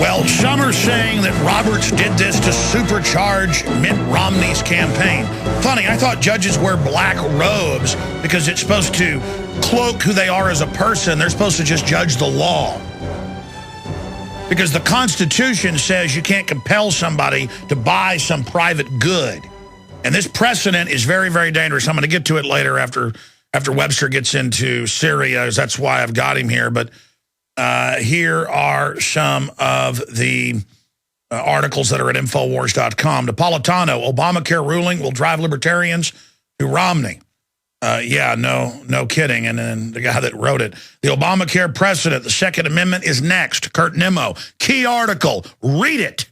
Well, some are saying that Roberts did this to supercharge Mitt Romney's campaign. Funny, I thought judges wear black robes because it's supposed to cloak who they are as a person. They're supposed to just judge the law. Because the Constitution says you can't compel somebody to buy some private good. And this precedent is very, very dangerous. I'm going to get to it later after Webster gets into Syria. That's why I've got him here. But here are some of the articles that are at Infowars.com. Napolitano, Obamacare ruling will drive libertarians to Romney. Yeah, no kidding. And then the guy that wrote it. The Obamacare precedent, the Second Amendment is next. Kurt Nimmo, key article. Read it.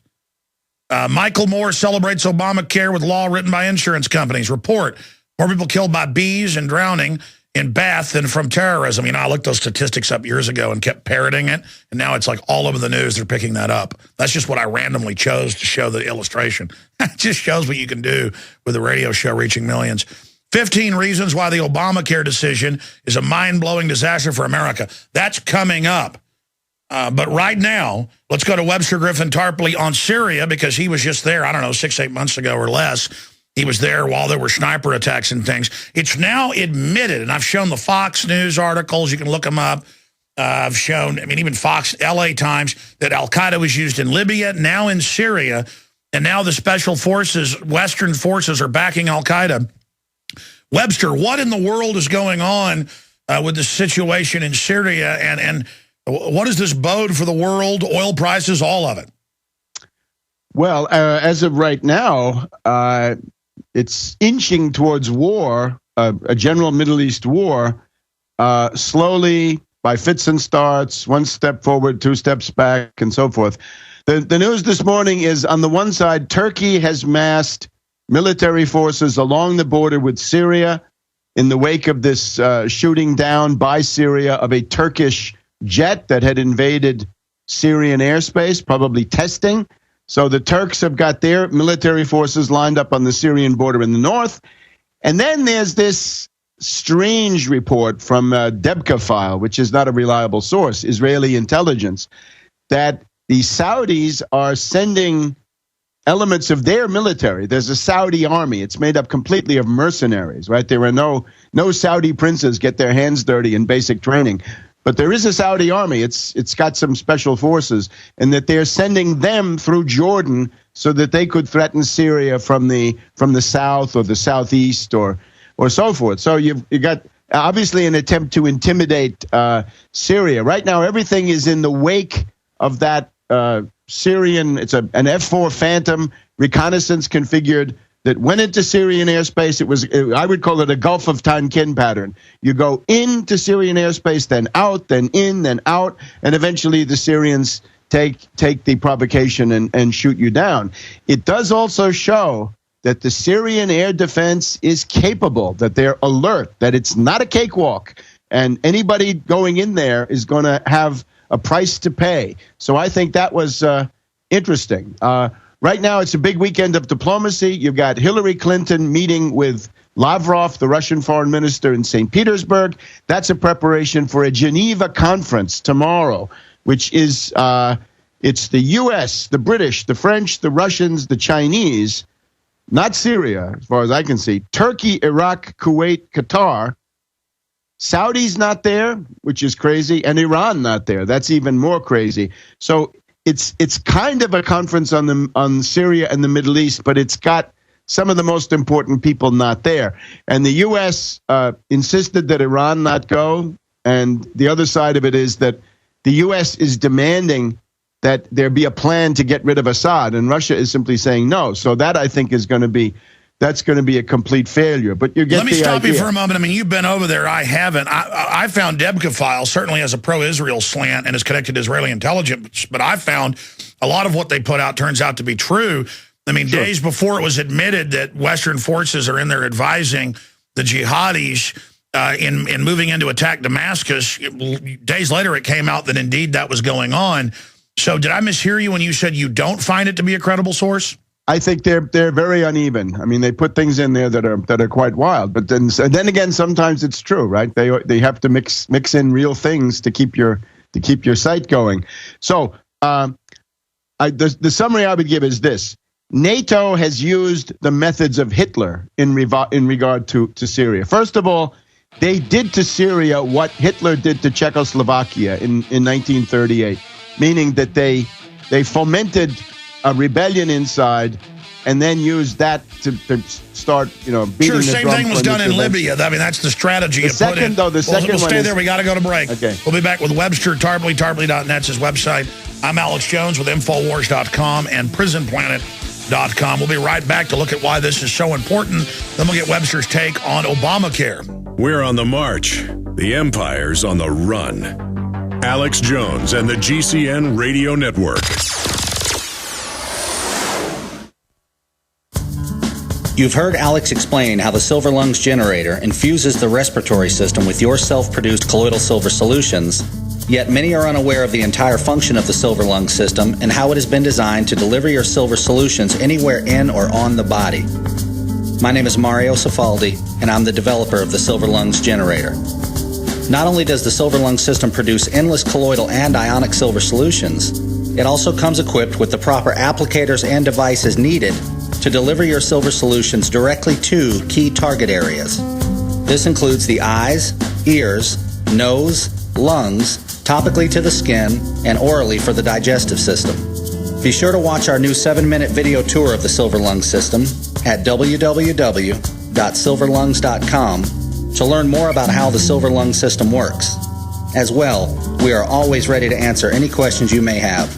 Michael Moore celebrates Obamacare with law written by insurance companies. Report, more people killed by bees and drowning in Bath than from terrorism. You know, I looked those statistics up years ago and kept parroting it, and now it's like all over the news they're picking that up. That's just what I randomly chose to show the illustration. It just shows what you can do with a radio show reaching millions. 15 reasons why the Obamacare decision is a mind-blowing disaster for America. That's coming up. But right now, let's go to Webster Griffin Tarpley on Syria, because he was just there, I don't know, 6-8 months ago or less. He was there while there were sniper attacks and things. It's now admitted, and I've shown the Fox News articles. You can look them up. I've shown, I mean, even Fox, LA Times, that al-Qaeda was used in Libya, now in Syria, and now the special forces, Western forces, are backing al-Qaeda. Webster, what in the world is going on with the situation in Syria, and what does this bode for the world, oil prices, all of it? Well, as of right now, it's inching towards war, a general Middle East war, slowly, by fits and starts, one step forward, two steps back, and so forth. The news this morning is, on the one side, Turkey has massed military forces along the border with Syria in the wake of this shooting down by Syria of a Turkish jet that had invaded Syrian airspace, probably testing. So the Turks have got their military forces lined up on the Syrian border in the north. And then there's this strange report from Debka File, which is not a reliable source, Israeli intelligence, that the Saudis are sending elements of their military. There's a Saudi army. It's made up completely of mercenaries, right? There are no Saudi princes get their hands dirty in basic training. But there is a Saudi army. It's got some special forces, and that they're sending them through Jordan so that they could threaten Syria from the south or the southeast or so forth. So you got obviously an attempt to intimidate Syria. Right now, everything is in the wake of that Syrian. It's an F-4 Phantom reconnaissance configured that went into Syrian airspace. I would call it a Gulf of Tonkin pattern. You go into Syrian airspace, then out, then in, then out, and eventually the Syrians take the provocation and shoot you down. It does also show that the Syrian air defense is capable, that they're alert, that it's not a cakewalk, and anybody going in there is going to have a price to pay. So I think that was interesting. Right now, it's a big weekend of diplomacy. You've got Hillary Clinton meeting with Lavrov, the Russian foreign minister, in St. Petersburg. That's a preparation for a Geneva conference tomorrow, which is it's the U.S., the British, the French, the Russians, the Chinese, not Syria, as far as I can see, Turkey, Iraq, Kuwait, Qatar. Saudi's not there, which is crazy, and Iran not there. That's even more crazy. So it's kind of a conference on Syria and the Middle East, but it's got some of the most important people not there. And the U.S. Insisted that Iran not go, and the other side of it is that the U.S. is demanding that there be a plan to get rid of Assad, and Russia is simply saying no. So that, I think, is going to be a complete failure. But you get Let me stop you for a moment. I mean, you've been over there. I haven't. I found Debka File certainly has a pro-Israel slant and is connected to Israeli intelligence, but I found a lot of what they put out turns out to be true. I mean, days before it was admitted that Western forces are in there advising the jihadis in moving in to attack Damascus, days later it came out that indeed that was going on. So did I mishear you when you said you don't find it to be a credible source? I think they're very uneven. I mean, they put things in there that are quite wild. But then again, sometimes it's true, right? They have to mix in real things to keep your site going. So the summary I would give is this. NATO has used the methods of Hitler in regard to Syria. First of all, they did to Syria what Hitler did to Czechoslovakia in 1938, meaning that they fomented a rebellion inside and then used that to start, beating the drum. Sure, same thing was done in Libya. I mean, that's the strategy. The second we'll stay there. We got to go to break. Okay. We'll be back with Webster, Tarpley, Tarpley.net's his website. I'm Alex Jones with Infowars.com and PrisonPlanet.com. We'll be right back to look at why this is so important. Then we'll get Webster's take on Obamacare. We're on the march. The empire's on the run. Alex Jones and the GCN Radio Network. You've heard Alex explain how the Silver Lungs generator infuses the respiratory system with your self-produced colloidal silver solutions, yet many are unaware of the entire function of the Silver Lungs system and how it has been designed to deliver your silver solutions anywhere in or on the body. My name is Mario Cifaldi, and I'm the developer of the Silver Lungs generator. Not only does the Silver Lungs system produce endless colloidal and ionic silver solutions, it also comes equipped with the proper applicators and devices needed to deliver your silver solutions directly to key target areas. This includes the eyes, ears, nose, lungs, topically to the skin, and orally for the digestive system. Be sure to watch our new 7-minute video tour of the Silver Lungs system at www.silverlungs.com to learn more about how the Silver Lungs system works. As well, we are always ready to answer any questions you may have.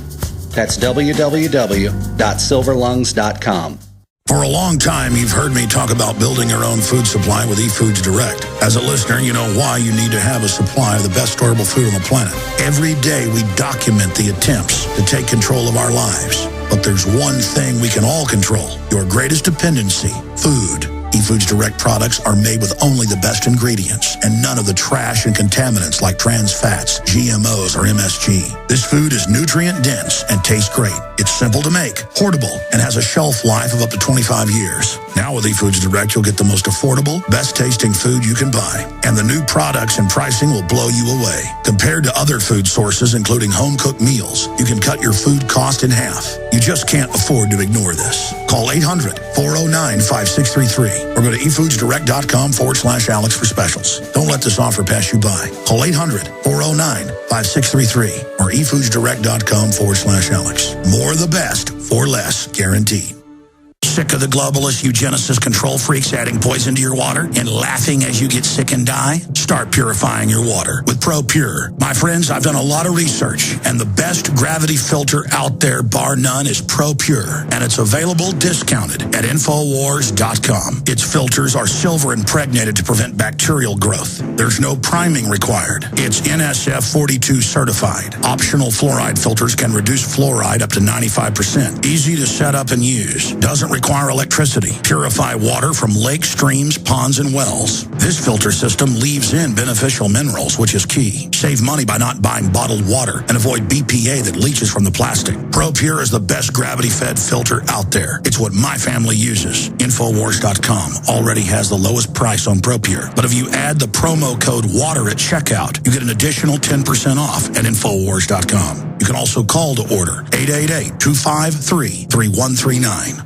That's www.silverlungs.com. For a long time, you've heard me talk about building your own food supply with eFoods Direct. As a listener, you know why you need to have a supply of the best storable food on the planet. Every day, we document the attempts to take control of our lives. But there's one thing we can all control, your greatest dependency, food. eFoods Direct products are made with only the best ingredients and none of the trash and contaminants like trans fats, GMOs, or MSG. This food is nutrient-dense and tastes great. It's simple to make, portable, and has a shelf life of up to 25 years. Now with eFoods Direct, you'll get the most affordable, best-tasting food you can buy. And the new products and pricing will blow you away. Compared to other food sources, including home-cooked meals, you can cut your food cost in half. You just can't afford to ignore this. Call 800-409-5633 or go to efoodsdirect.com/Alex for specials. Don't let this offer pass you by. Call 800-409-5633 or efoodsdirect.com/Alex. More of the best for less, guaranteed. Sick of the globalist eugenicist control freaks adding poison to your water and laughing as you get sick and die? Start purifying your water with ProPure. My friends, I've done a lot of research, and the best gravity filter out there, bar none, is ProPure, and it's available discounted at Infowars.com. Its filters are silver impregnated to prevent bacterial growth. There's no priming required. It's NSF 42 certified. Optional fluoride filters can reduce fluoride up to 95%. Easy to set up and use. Doesn't require electricity. Purify water from lakes, streams, ponds, and wells. This filter system leaves in beneficial minerals, which is key. Save money by not buying bottled water and avoid BPA that leaches from the plastic. ProPure is the best gravity-fed filter out there. It's what my family uses. Infowars.com already has the lowest price on ProPure. But if you add the promo code WATER at checkout, you get an additional 10% off at Infowars.com. You can also call to order 888-253-3139.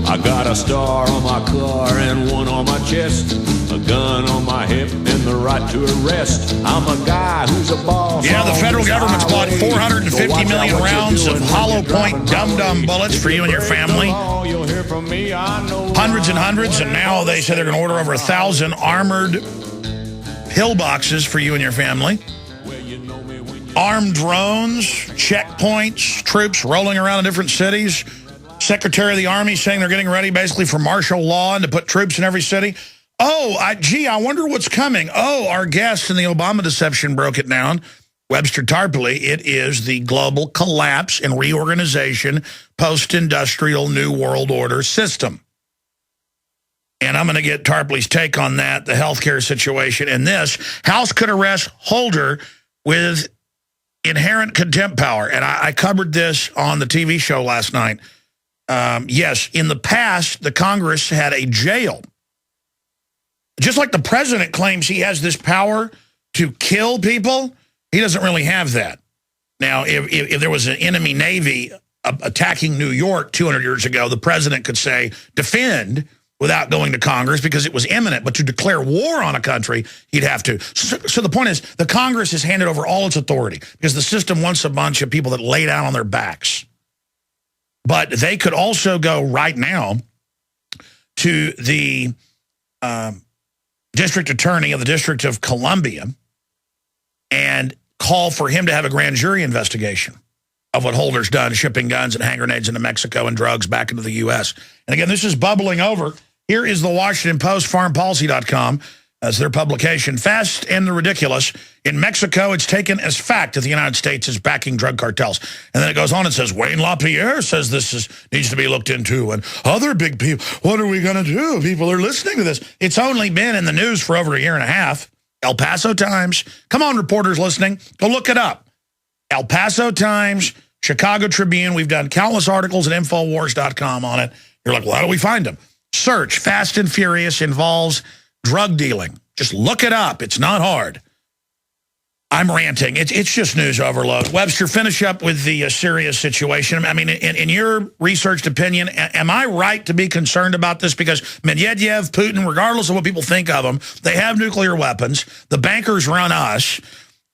I got a star on my car and one on my chest, a gun on my hip and the right to arrest. I'm a guy who's a boss. Yeah, the federal government's bought 450 million rounds of hollow point dum-dum bullets for you and your family. Hundreds and hundreds, and now they say they're going to order over 1,000 armored pillboxes for you and your family. Armed drones, checkpoints, troops rolling around in different cities. Secretary of the Army saying they're getting ready basically for martial law and to put troops in every city. Oh, I wonder what's coming. Oh, our guest in the Obama deception broke it down. Webster Tarpley. It is the global collapse and reorganization post-industrial New World Order system. And I'm going to get Tarpley's take on that, the healthcare situation, and this. House could arrest Holder with inherent contempt power. And I covered this on the TV show last night. Yes, in the past, the Congress had a jail just like the president claims he has this power to kill people, he doesn't really have that. Now, if there was an enemy navy attacking New York 200 years ago, the president could say, defend, without going to Congress because it was imminent. But to declare war on a country, he'd have to. So the point is, the Congress has handed over all its authority because the system wants a bunch of people that lay down on their backs. But they could also go right now to the district attorney of the District of Columbia and call for him to have a grand jury investigation of what Holder's done, shipping guns and hand grenades into Mexico and drugs back into the U.S. And again, this is bubbling over. Here is the Washington Post, farmpolicy.com, as their publication. Fast and the ridiculous. In Mexico, it's taken as fact that the United States is backing drug cartels. And then it goes on and says, Wayne LaPierre says this needs to be looked into. And other big people, what are we going to do? People are listening to this. It's only been in the news for over a year and a half. El Paso Times. Come on, reporters listening. Go look it up. El Paso Times, Chicago Tribune. We've done countless articles at Infowars.com on it. You're like, well, how do we find them? Search Fast and Furious involves drug dealing. Just look it up. It's not hard. I'm ranting. It's just news overload. Webster, finish up with the Syria situation. I mean, in your researched opinion, am I right to be concerned about this? Because Medvedev, Putin, regardless of what people think of them, they have nuclear weapons. The bankers run us,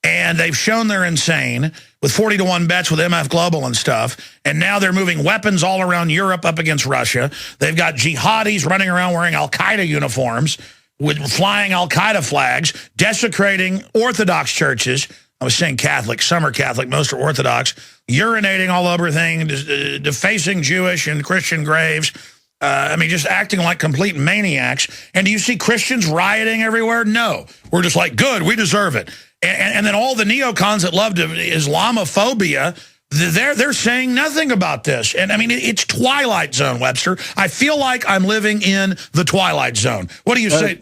and they've shown they're insane with 40-to-1 bets with MF Global and stuff. And now they're moving weapons all around Europe up against Russia. They've got jihadis running around wearing Al-Qaeda uniforms, with flying Al-Qaeda flags, desecrating Orthodox churches. I was saying Catholic, some are Catholic, most are Orthodox, urinating all over things, defacing Jewish and Christian graves. I mean, just acting like complete maniacs. And do you see Christians rioting everywhere? No. We're just like, good, we deserve it. And then all the neocons that love Islamophobia, they're saying nothing about this. And I mean, it's Twilight Zone, Webster. I feel like I'm living in the Twilight Zone. What do you say?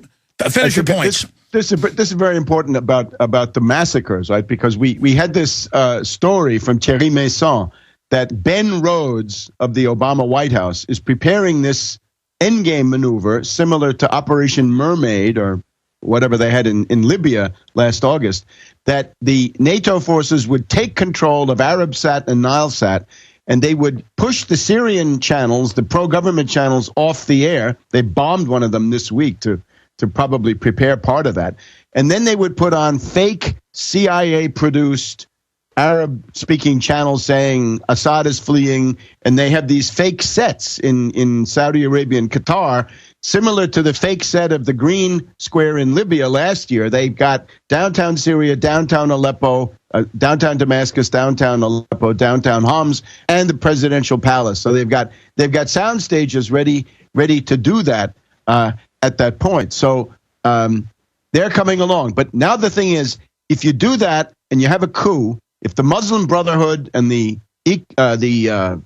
Finish your points. This is very important about the massacres, right? Because we had this story from Thierry Maison that Ben Rhodes of the Obama White House is preparing this endgame maneuver similar to Operation Mermaid or whatever they had in Libya last August, that the NATO forces would take control of Arabsat and Nilesat, and they would push the Syrian channels, the pro-government channels, off the air. They bombed one of them this week to probably prepare part of that. And then they would put on fake CIA-produced Arab-speaking channels saying Assad is fleeing, and they have these fake sets in Saudi Arabia and Qatar, similar to the fake set of the Green Square in Libya last year. They've got downtown Syria, downtown Aleppo, downtown Damascus, downtown Aleppo, downtown Homs, and the presidential palace. So they've got sound stages ready to do that at that point. So they're coming along. But now the thing is, if you do that and you have a coup, if the Muslim Brotherhood and the Al-Qaeda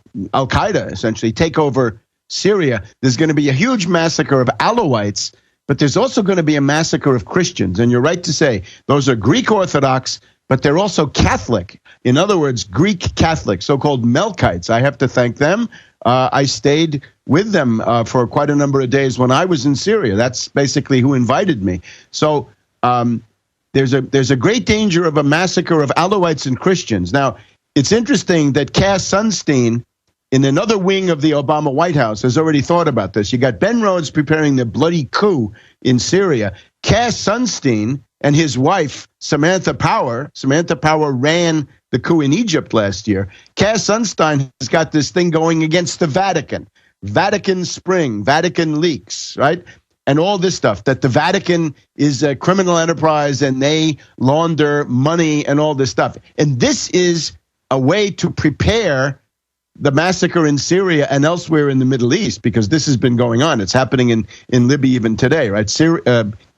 essentially take over Syria, there's going to be a huge massacre of Alawites, but there's also going to be a massacre of Christians. And you're right to say those are Greek Orthodox, but they're also Catholic. In other words, Greek Catholic, so-called Melkites. I have to thank them. I stayed with them for quite a number of days when I was in Syria. That's basically who invited me. So there's a great danger of a massacre of Alawites and Christians. Now, it's interesting that Cass Sunstein, in another wing of the Obama White House, has already thought about this. You got Ben Rhodes preparing the bloody coup in Syria. Cass Sunstein and his wife, Samantha Power ran the coup in Egypt last year. Cass Sunstein has got this thing going against the Vatican. Vatican Spring, Vatican leaks, right? And all this stuff, that the Vatican is a criminal enterprise and they launder money and all this stuff. And this is a way to prepare the massacre in Syria and elsewhere in the Middle East, because this has been going on. It's happening in Libya even today, right?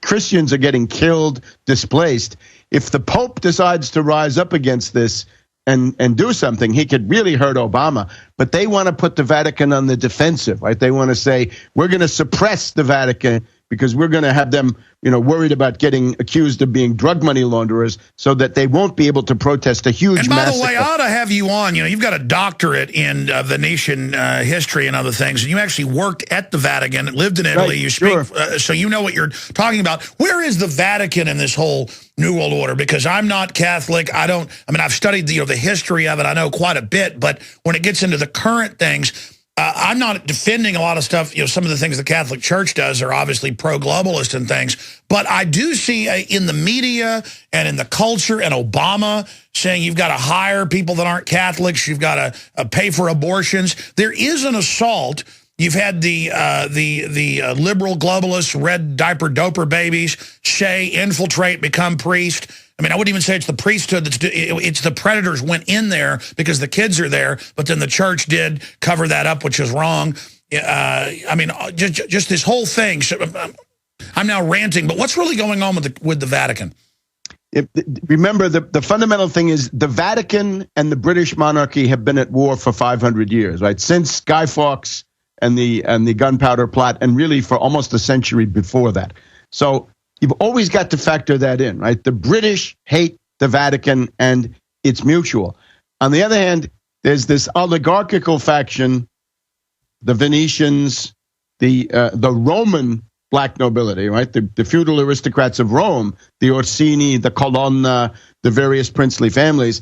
Christians are getting killed, displaced. If the Pope decides to rise up against this and do something, he could really hurt Obama. But they want to put the Vatican on the defensive, right? They want to say, we're going to suppress the Vatican because we're going to have them, worried about getting accused of being drug money launderers so that they won't be able to protest a huge massacre. And by massacre. the way, I ought to have you on. You've got a doctorate in Venetian history and other things, and you actually worked at the Vatican, lived in Italy. Right, you speak, sure. So you know what you're talking about. Where is the Vatican in this whole New World Order? Because I'm not Catholic. I've studied the history of it. I know quite a bit, but when it gets into the current things, I'm not defending a lot of stuff. Some of the things the Catholic Church does are obviously pro-globalist and things. But I do see in the media and in the culture and Obama saying you've got to hire people that aren't Catholics. You've got to pay for abortions. There is an assault. You've had the liberal globalists, red diaper doper babies, infiltrate, become priest. I wouldn't even say it's the priesthood. It's the predators went in there because the kids are there, but then the church did cover that up, which is wrong. Just this whole thing. I'm now ranting, but what's really going on with the Vatican? Remember, the fundamental thing is the Vatican and the British monarchy have been at war for 500 years, right? Since Guy Fawkes and the gunpowder plot, and really for almost a century before that. So you've always got to factor that in, right? The British hate the Vatican, and it's mutual. On the other hand, there's this oligarchical faction, the Venetians, the Roman black nobility, right? The feudal aristocrats of Rome, the Orsini, the Colonna, the various princely families.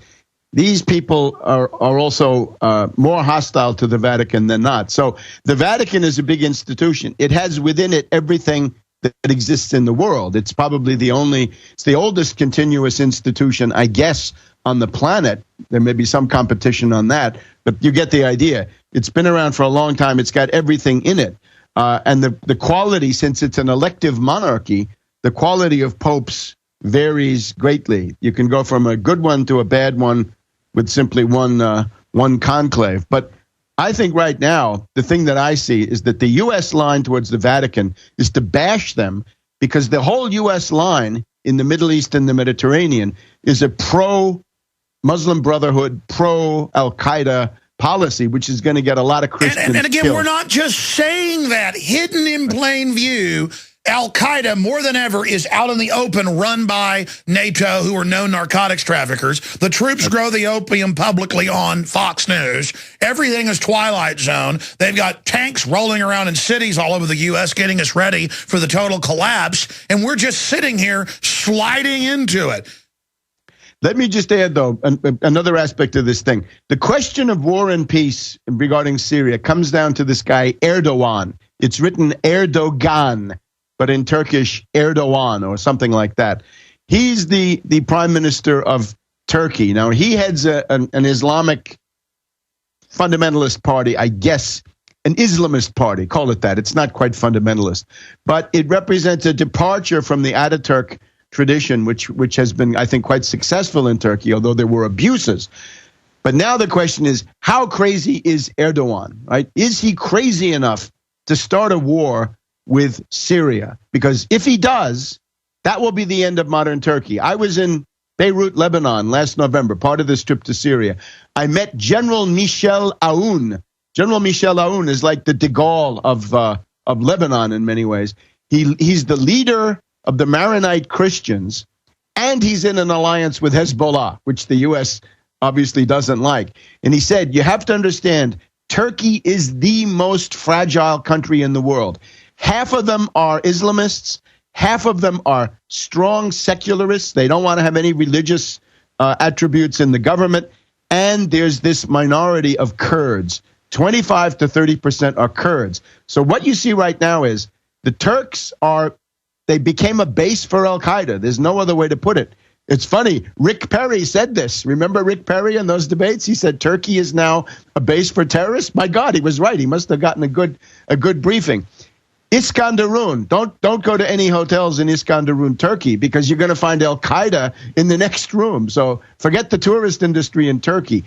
These people are also more hostile to the Vatican than not. So the Vatican is a big institution. It has within it everything that exists in the world. It's probably it's the oldest continuous institution, I guess, on the planet. There may be some competition on that, but you get the idea. It's been around for a long time. It's got everything in it. And the quality, since it's an elective monarchy, the quality of popes varies greatly. You can go from a good one to a bad one with simply one conclave. But I think right now, the thing that I see is that the U.S. line towards the Vatican is to bash them, because the whole U.S. line in the Middle East and the Mediterranean is a pro-Muslim Brotherhood, pro-Al-Qaeda policy, which is going to get a lot of Christians and again, killed. We're not just saying that. Hidden in plain view, Al-Qaeda, more than ever, is out in the open, run by NATO, who are known narcotics traffickers. The troops grow the opium publicly on Fox News. Everything is Twilight Zone. They've got tanks rolling around in cities all over the U.S. getting us ready for the total collapse, and we're just sitting here sliding into it. Let me just add, though, another aspect of this thing. The question of war and peace regarding Syria comes down to this guy, Erdogan. It's written Erdogan, but in Turkish, Erdogan, or something like that. He's the prime minister of Turkey. Now, he heads an Islamic fundamentalist party, I guess, an Islamist party, call it that. It's not quite fundamentalist, but it represents a departure from the Ataturk tradition, which has been, I think, quite successful in Turkey, although there were abuses. But now the question is, how crazy is Erdogan, right? Is he crazy enough to start a war with Syria? Because if he does, that will be the end of modern Turkey. I was in Beirut, Lebanon last November, part of this trip to Syria. I met General Michel Aoun. General Michel Aoun is like the de Gaulle of Lebanon in many ways. He's the leader of the Maronite Christians, and he's in an alliance with Hezbollah, which the U.S. obviously doesn't like. And he said, you have to understand, Turkey is the most fragile country in the world. Half of them are Islamists. Half of them are strong secularists. They don't want to have any religious attributes in the government. And there's this minority of Kurds. 25 to 30% are Kurds. So what you see right now is the Turks they became a base for Al-Qaeda. There's no other way to put it. It's funny. Rick Perry said this. Remember Rick Perry in those debates? He said Turkey is now a base for terrorists. My God, he was right. He must have gotten a good briefing. Iskandarun. Don't go to any hotels in Iskandarun, Turkey, because you're going to find Al-Qaeda in the next room. So forget the tourist industry in Turkey.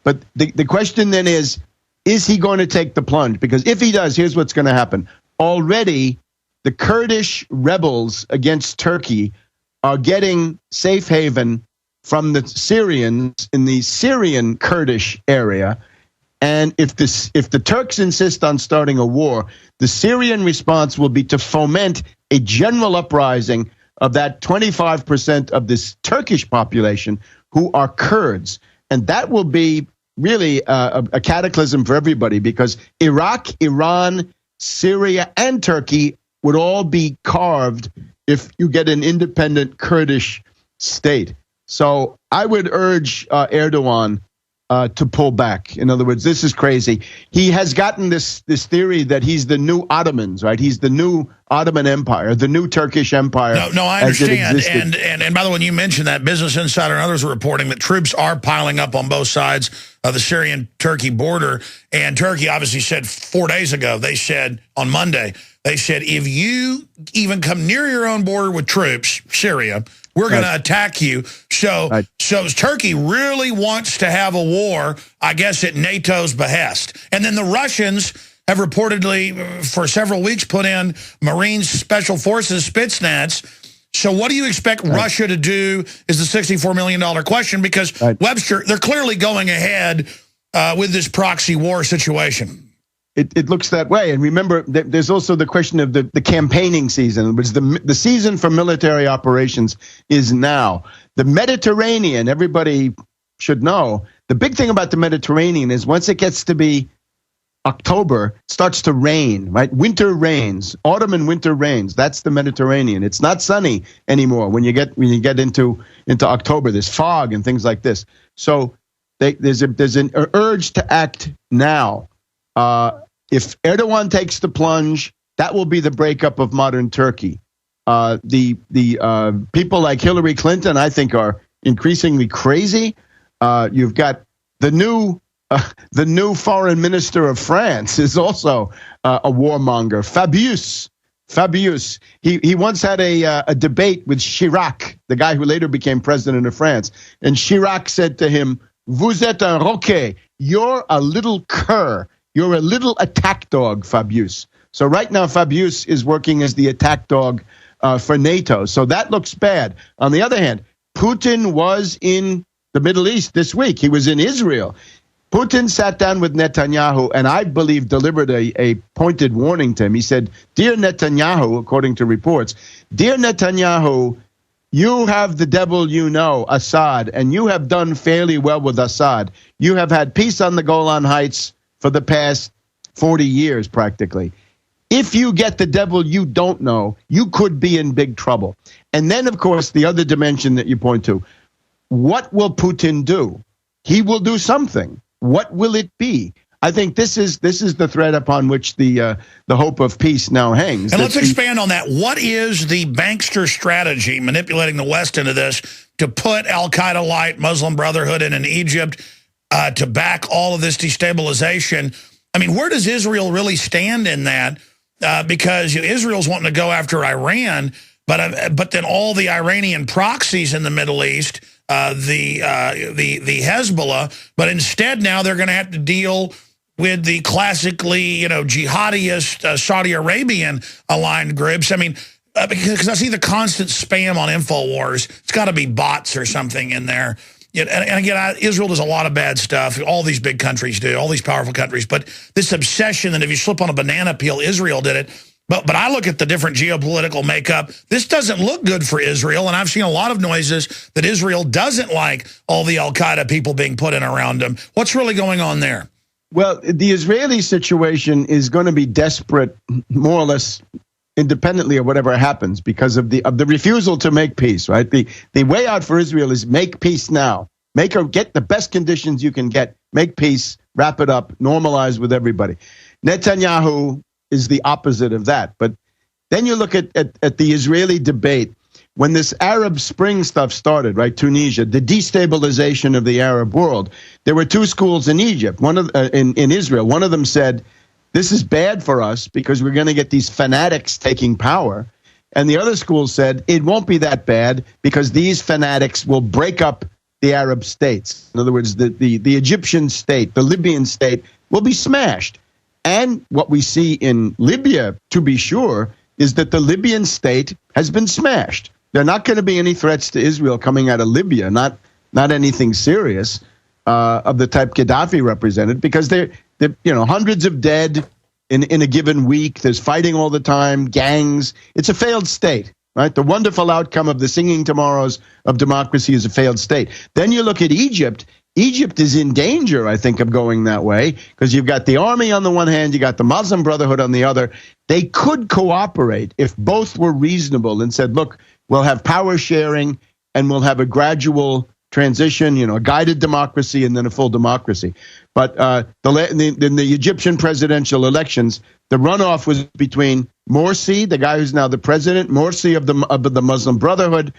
But the question then is he going to take the plunge? Because if he does, here's what's going to happen. Already, the Kurdish rebels against Turkey are getting safe haven from the Syrians in the Syrian Kurdish area. And if the Turks insist on starting a war, the Syrian response will be to foment a general uprising of that 25% of this Turkish population who are Kurds. And that will be really a cataclysm for everybody, because Iraq, Iran, Syria, and Turkey would all be carved if you get an independent Kurdish state. So I would urge Erdogan to pull back. In other words, this is crazy. He has gotten this theory that he's the new Ottomans, right? He's the new Ottoman Empire, the new Turkish Empire. No, I understand. And by the way, when you mentioned that, Business Insider and others are reporting that troops are piling up on both sides of the Syrian-Turkey border. And Turkey obviously said 4 days ago, they said on Monday, they said, if you even come near your own border with troops, Syria, we're going to attack you. So Turkey really wants to have a war, I guess, at NATO's behest. And then the Russians have reportedly, for several weeks, put in Marine Special Forces, Spetsnaz. So what do you expect Russia to do is the $64 million question, because Webster, they're clearly going ahead with this proxy war situation. It looks that way. And remember, there's also the question of the campaigning season, which the season for military operations is now. The Mediterranean, everybody should know, the big thing about the Mediterranean is once it gets to be October, it starts to rain, right? Winter rains, autumn and winter rains. That's the Mediterranean. It's not sunny anymore when you get into October. There's fog and things like this. So there's an urge to act now. If Erdogan takes the plunge, that will be the breakup of modern Turkey. The people like Hillary Clinton, I think, are increasingly crazy. You've got the new foreign minister of France is also a warmonger. Fabius. He once had a debate with Chirac, the guy who later became president of France, and Chirac said to him, "Vous êtes un roquet. You're a little cur. You're a little attack dog, Fabius." So right now, Fabius is working as the attack dog for NATO. So that looks bad. On the other hand, Putin was in the Middle East this week. He was in Israel. Putin sat down with Netanyahu and I believe delivered a pointed warning to him. He said, "Dear Netanyahu," according to reports, "Dear Netanyahu, you have the devil you know, Assad, and you have done fairly well with Assad. You have had peace on the Golan Heights for the past 40 years, practically. If you get the devil you don't know, you could be in big trouble." And then, of course, the other dimension that you point to, what will Putin do? He will do something. What will it be? I think this is the thread upon which the hope of peace now hangs. And let's expand on that. What is the bankster strategy, manipulating the West into this, to put Al-Qaeda-light Muslim Brotherhood in Egypt, to back all of this destabilization? I mean, where does Israel really stand in that? Because Israel's wanting to go after Iran, but then all the Iranian proxies in the Middle East, the Hezbollah, but instead now they're going to have to deal with the classically, jihadist Saudi Arabian aligned groups. I mean, because I see the constant spam on InfoWars. It's got to be bots or something in there. And again, Israel does a lot of bad stuff. All these big countries do, all these powerful countries. But this obsession that if you slip on a banana peel, Israel did it. But I look at the different geopolitical makeup. This doesn't look good for Israel. And I've seen a lot of noises that Israel doesn't like all the al-Qaeda people being put in around them. What's really going on there? Well, the Israeli situation is going to be desperate, more or less independently of whatever happens, because of the refusal to make peace, right? The way out for Israel is make peace now. Get the best conditions you can get, make peace, wrap it up, normalize with everybody. Netanyahu is the opposite of that. But then you look at the Israeli debate. When this Arab Spring stuff started, right, Tunisia, the destabilization of the Arab world, there were two schools in Egypt, in Israel. One of them said, this is bad for us because we're going to get these fanatics taking power. And the other school said, it won't be that bad because these fanatics will break up the Arab states. In other words, the Egyptian state, the Libyan state will be smashed. And what we see in Libya, to be sure, is that the Libyan state has been smashed. There are not going to be any threats to Israel coming out of Libya, not anything serious of the type Gaddafi represented, because they're hundreds of dead. in a given week. There's fighting all the time, gangs. It's a failed state, right? The wonderful outcome of the singing tomorrows of democracy is a failed state. Then you look at Egypt. Egypt is in danger, I think, of going that way, because you've got the army on the one hand, you got the Muslim Brotherhood on the other. They could cooperate if both were reasonable and said, look, we'll have power sharing and we'll have a gradual transition, a guided democracy and then a full democracy. But in the Egyptian presidential elections, the runoff was between Morsi, the guy who's now the president, Morsi of the Muslim Brotherhood.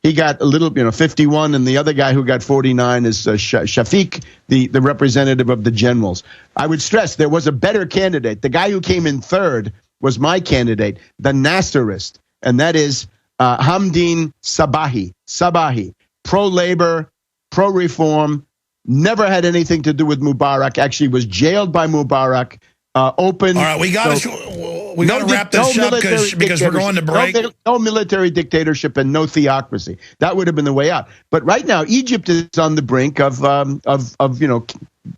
He got a little, 51, and the other guy who got 49 is Shafiq, the representative of the generals. I would stress there was a better candidate. The guy who came in third was my candidate, the Nasserist, and that is Hamdin Sabahi, pro-labor, pro-reform, never had anything to do with Mubarak, actually was jailed by Mubarak, open. All right, we got to wrap this up because we're going to break. No military dictatorship and no theocracy. That would have been the way out. But right now, Egypt is on the brink of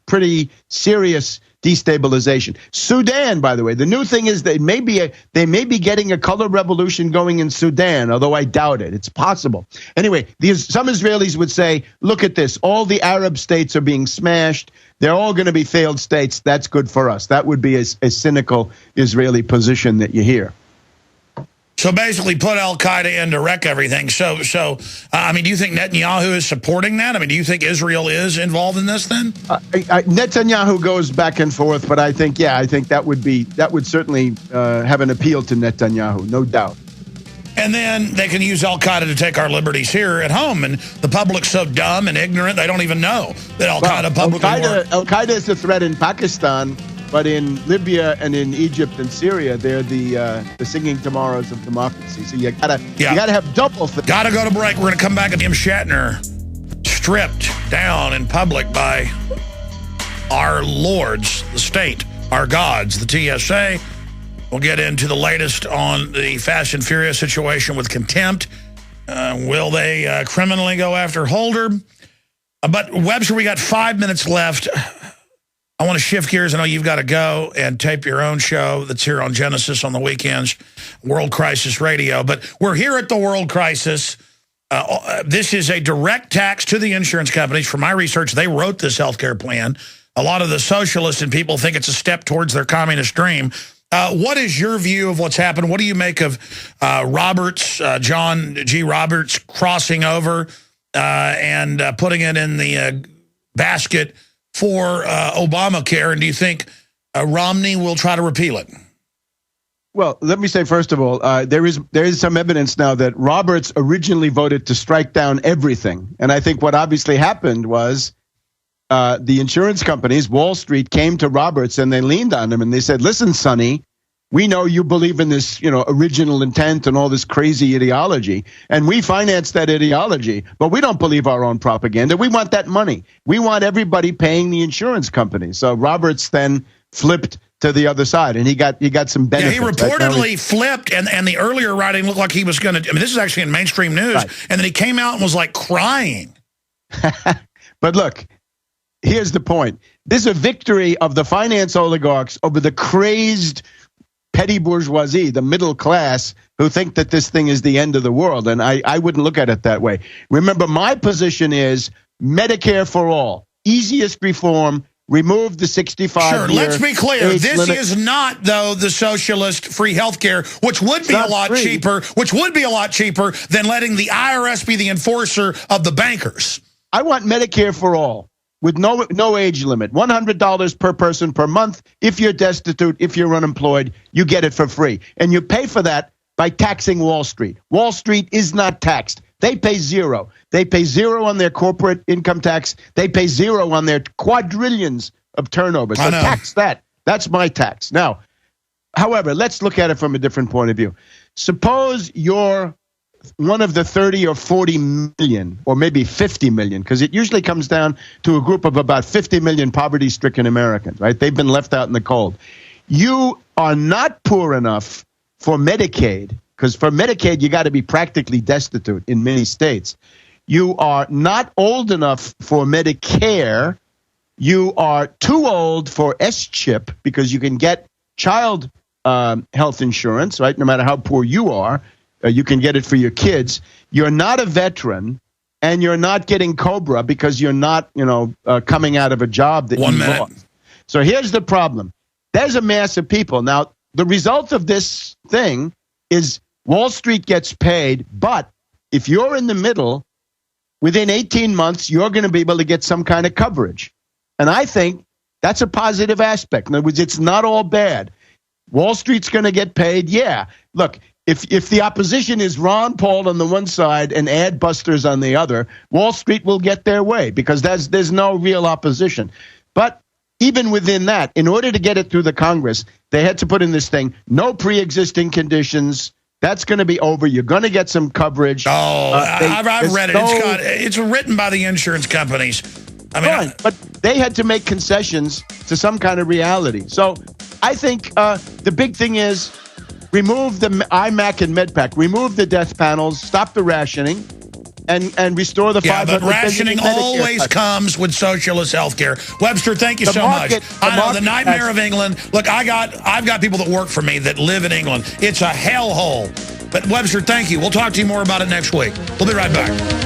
pretty serious destabilization. Sudan, by the way, the new thing is they may be getting a color revolution going in Sudan, although I doubt it. It's possible. Anyway, some Israelis would say, look at this. All the Arab states are being smashed. They're all going to be failed states. That's good for us. That would be a cynical Israeli position that you hear. So basically put al-Qaeda in to wreck everything. So I mean, do you think Netanyahu is supporting that? I mean, do you think Israel is involved in this then? Netanyahu goes back and forth, but I think that would certainly have an appeal to Netanyahu, no doubt. And then they can use al-Qaeda to take our liberties here at home. And the public's so dumb and ignorant, they don't even know that al-Qaeda publicly works. Al-Qaeda is a threat in Pakistan, but in Libya and in Egypt and Syria, they're the singing tomorrows of democracy. So you gotta have double. Gotta go to break. We're gonna come back at Jim Shatner stripped down in public by our lords, the state, our gods, the TSA. We'll get into the latest on the Fast and Furious situation with contempt. Will they criminally go after Holder? But Webster, we got 5 minutes left. I want to shift gears. I know you've got to go and tape your own show that's here on Genesis on the weekends, World Crisis Radio. But we're here at the World Crisis. This is a direct tax to the insurance companies. From my research, they wrote this healthcare plan. A lot of the socialists and people think it's a step towards their communist dream. What is your view of what's happened? What do you make of Roberts, John G. Roberts, crossing over and putting it in the basket for Obamacare? And do you think Romney will try to repeal it? Well, let me say, first of all, there is some evidence now that Roberts originally voted to strike down everything. And I think what obviously happened was the insurance companies, Wall Street, came to Roberts and they leaned on him and they said, listen, Sonny, we know you believe in this, original intent and all this crazy ideology, and we finance that ideology, but we don't believe our own propaganda. We want that money. We want everybody paying the insurance companies. So Roberts then flipped to the other side, and he got some benefits. Yeah, he reportedly flipped, and the earlier writing looked like he was going to. I mean, this is actually in mainstream news, right. And then he came out and was like crying. But look, here's the point. This is a victory of the finance oligarchs over the crazed petty bourgeoisie, the middle class, who think that this thing is the end of the world. And I wouldn't look at it that way. Remember, my position is Medicare for all. Easiest reform. Remove the 65 Sure, let's be clear. This limit. Is not, though, the socialist free health care, which would be a lot cheaper, than letting the IRS be the enforcer of the bankers. I want Medicare for all with no age limit, $100 per person per month. If you're destitute, if you're unemployed, you get it for free. And you pay for that by taxing Wall Street. Wall Street is not taxed. They pay zero. They pay zero on their corporate income tax. They pay zero on their quadrillions of turnover. So tax that. That's my tax. Now, however, let's look at it from a different point of view. Suppose you're one of the 30 or 40 million, or maybe 50 million, because it usually comes down to a group of about 50 million poverty-stricken Americans, right? They've been left out in the cold. You are not poor enough for Medicaid, because for Medicaid, you got to be practically destitute in many states. You are not old enough for Medicare. You are too old for S-chip, because you can get child health insurance, right? No matter how poor you are, you can get it for your kids. You're not a veteran, and you're not getting COBRA because you're not, coming out of a job that you lost. So here's the problem. There's a mass of people. Now, the result of this thing is Wall Street gets paid, but if you're in the middle, within 18 months, you're going to be able to get some kind of coverage. And I think that's a positive aspect. In other words, it's not all bad. Wall Street's going to get paid. Yeah. Look, if the opposition is Ron Paul on the one side and ad busters on the other, Wall Street will get their way because there's no real opposition. But even within that, in order to get it through the Congress, they had to put in this thing, no pre-existing conditions. That's going to be over. You're going to get some coverage. I've read it. It's written by the insurance companies. I mean, fine, but they had to make concessions to some kind of reality. So I think the big thing is remove the IMAC and MedPAC, remove the death panels, stop the rationing, and restore the 500 but rationing always comes with socialist health care. Webster, thank you so much. I know the nightmare of England. Look, I've got people that work for me that live in England. It's a hellhole. But Webster, thank you. We'll talk to you more about it next week. We'll be right back.